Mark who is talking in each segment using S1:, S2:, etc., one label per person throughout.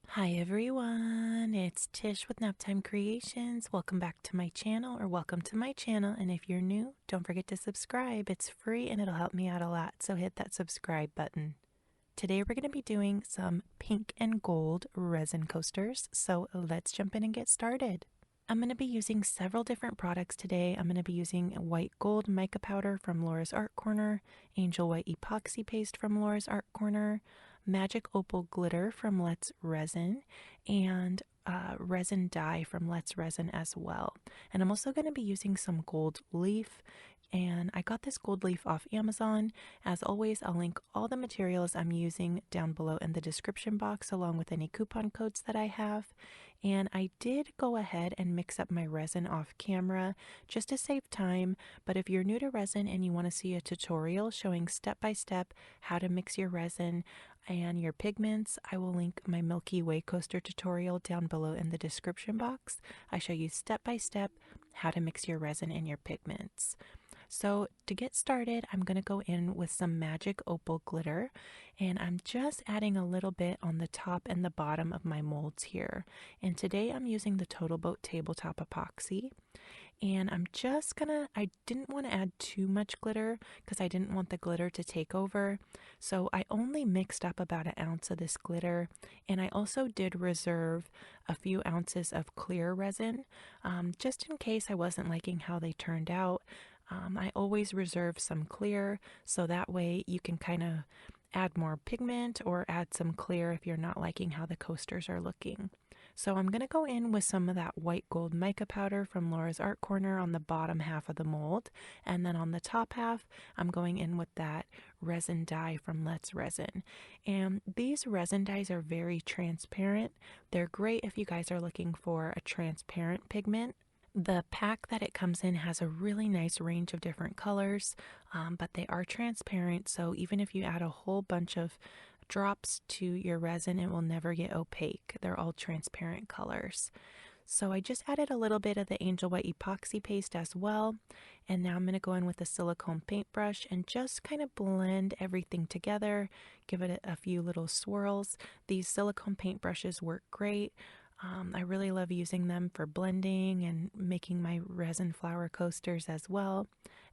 S1: Hi everyone, it's Tish with Naptime Creations. Welcome back to my channel, or welcome to my channel. And if you're new, don't forget to subscribe. It's free and it'll help me out a lot, so hit that subscribe button. Today we're going to be doing some pink and gold resin coasters, so let's jump in and get started. I'm going to be using several different products today. I'm going to be using white gold mica powder from Laura's Art Corner, angel white epoxy paste from Laura's Art Corner, magic opal glitter from Let's Resin, and resin dye from Let's Resin as well. And I'm also going to be using some gold leaf. And I got this gold leaf off Amazon. As always, I'll link all the materials I'm using down below in the description box, along with any coupon codes that I have. And I did go ahead and mix up my resin off camera just to save time. But if you're new to resin and you want to see a tutorial showing step by step how to mix your resin and your pigments, I will link my Milky Way coaster tutorial down below in the description box. I show you step by step how to mix your resin and your pigments. So to get started, I'm going to go in with some magic opal glitter, and I'm just adding a little bit on the top and the bottom of my molds here. And today I'm using the TotalBoat TableTop Epoxy. And I didn't want to add too much glitter because I didn't want the glitter to take over. So I only mixed up about an ounce of this glitter. And I also did reserve a few ounces of clear resin, just in case I wasn't liking how they turned out. I always reserve some clear, so that way you can kind of add more pigment or add some clear if you're not liking how the coasters are looking. So I'm going to go in with some of that white gold mica powder from Laura's Art Corner on the bottom half of the mold. And then on the top half, I'm going in with that resin dye from Let's Resin. And these resin dyes are very transparent. They're great if you guys are looking for a transparent pigment. The pack that it comes in has a really nice range of different colors, but they are transparent, so even if you add a whole bunch of drops to your resin, it will never get opaque. They're all transparent colors. So I just added a little bit of the angel white epoxy paste as well, and now I'm going to go in with a silicone paintbrush and just kind of blend everything together, give it a few little swirls. These silicone paintbrushes work great. I really love using them for blending and making my resin flower coasters as well.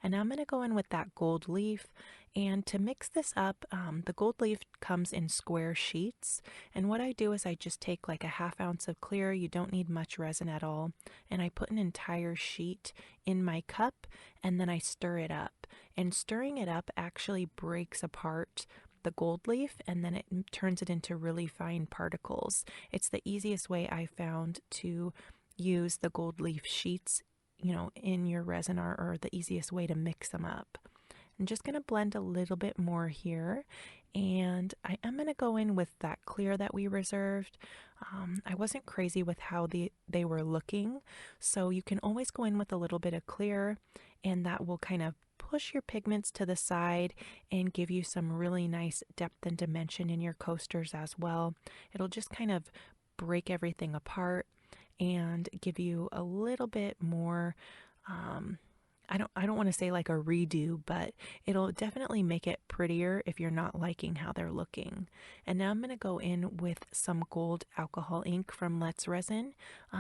S1: And now I'm going to go in with that gold leaf. And to mix this up, the gold leaf comes in square sheets. And what I do is I just take like a ½ ounce of clear. You don't need much resin at all. And I put an entire sheet in my cup, and then I stir it up. And stirring it up actually breaks apart the gold leaf, and then it turns it into really fine particles. It's the easiest way I found to use the gold leaf sheets, in your resin, or the easiest way to mix them up. I'm just going to blend a little bit more here, and I am going to go in with that clear that we reserved. I wasn't crazy with how they were looking, so you can always go in with a little bit of clear, and that will kind of push your pigments to the side and give you some really nice depth and dimension in your coasters as well. It'll just kind of break everything apart and give you a little bit more, I don't want to say like a redo, but it'll definitely make it prettier if you're not liking how they're looking. And now I'm going to go in with some gold alcohol ink from Let's Resin.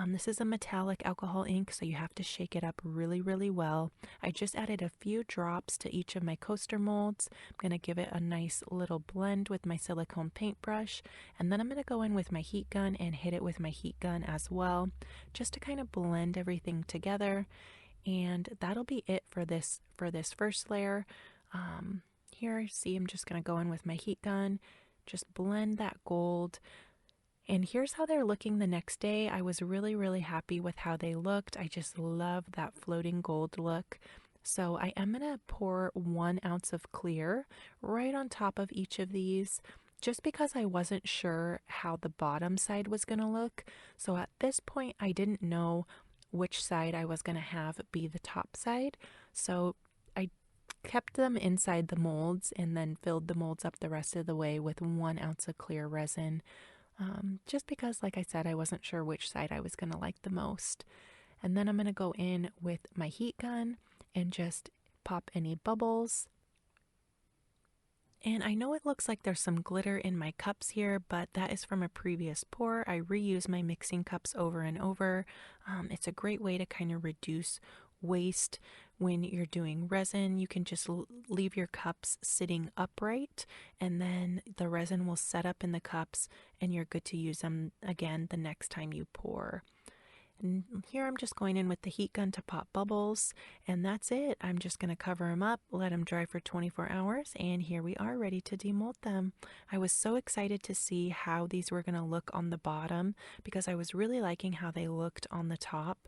S1: This is a metallic alcohol ink, so you have to shake it up really, really well. I just added a few drops to each of my coaster molds. I'm going to give it a nice little blend with my silicone paintbrush, and then I'm going to go in with my heat gun and hit it with my heat gun as well, just to kind of blend everything together. And that'll be it for this first layer. Here, see, I'm just going to go in with my heat gun, just blend that gold. And here's how they're looking the next day. I was really, really happy with how they looked. I just love that floating gold look. So I am going to pour 1 ounce of clear right on top of each of these, just because I wasn't sure how the bottom side was going to look. So at this point, I didn't know which side I was going to have be the top side. So I kept them inside the molds and then filled the molds up the rest of the way with 1 ounce of clear resin. Just because, like I said, I wasn't sure which side I was going to like the most. And then I'm going to go in with my heat gun and just pop any bubbles. And I know it looks like there's some glitter in my cups here, but that is from a previous pour. I reuse my mixing cups over and over. It's a great way to kind of reduce waste when you're doing resin. You can just leave your cups sitting upright, and then the resin will set up in the cups, and you're good to use them again the next time you pour. And here I'm just going in with the heat gun to pop bubbles, and that's it. I'm just going to cover them up, let them dry for 24 hours, and here we are ready to demold them. I was so excited to see how these were going to look on the bottom because I was really liking how they looked on the top.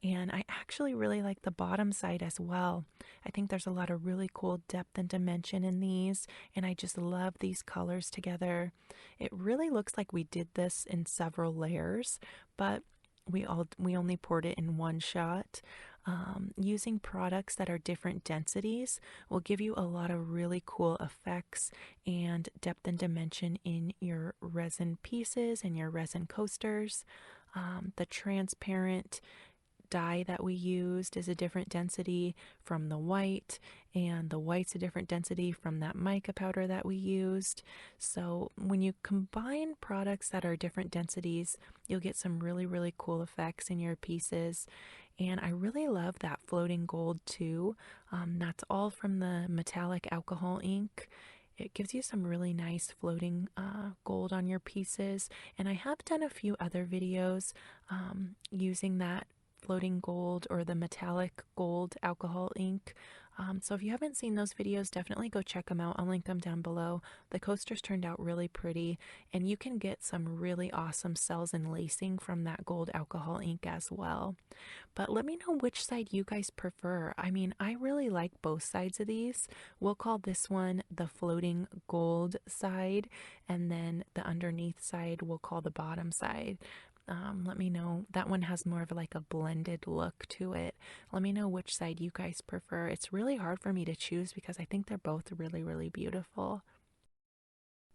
S1: And I actually really like the bottom side as well. I think there's a lot of really cool depth and dimension in these, and I just love these colors together. It really looks like we did this in several layers, but we only poured it in one shot. Using products that are different densities will give you a lot of really cool effects and depth and dimension in your resin pieces and your resin coasters. The transparent dye that we used is a different density from the white, and the white's a different density from that mica powder that we used. So when you combine products that are different densities, you'll get some really cool effects in your pieces. And I really love that floating gold too. That's all from the metallic alcohol ink. It gives you some really nice floating gold on your pieces. And I have done a few other videos using that floating gold or the metallic gold alcohol ink. So if you haven't seen those videos, definitely go check them out. I'll link them down below. The coasters turned out really pretty, and you can get some really awesome cells and lacing from that gold alcohol ink as well. But let me know which side you guys prefer. I mean, I really like both sides of these. We'll call this one the floating gold side, and then the underneath side we'll call the bottom side. Let me know. That one has more of like a blended look to it. Let me know which side you guys prefer. It's really hard for me to choose because I think they're both really beautiful.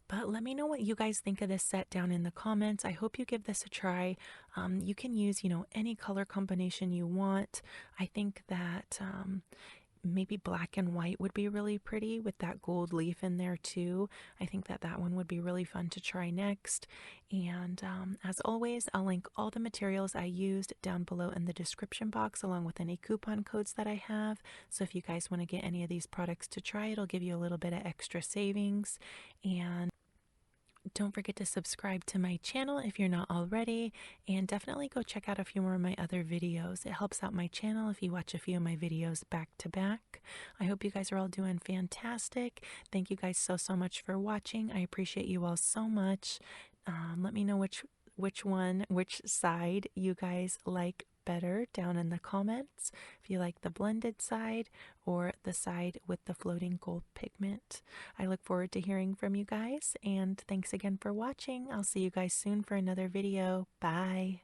S1: But let me know what you guys think of this set down in the comments. I hope you give this a try. You can use, any color combination you want. I think that maybe black and white would be really pretty with that gold leaf in there too. I think that that one would be really fun to try next. And as always, I'll link all the materials I used down below in the description box, along with any coupon codes that I have. So if you guys want to get any of these products to try, it'll give you a little bit of extra savings. And don't forget to subscribe to my channel if you're not already, and definitely go check out a few more of my other videos. It helps out my channel if you watch a few of my videos back to back. I hope you guys are all doing fantastic. Thank you guys so much for watching. I appreciate you all so much. Let me know which side you guys like better down in the comments, if you like the blended side or the side with the floating gold pigment. I look forward to hearing from you guys, and thanks again for watching. I'll see you guys soon for another video. Bye.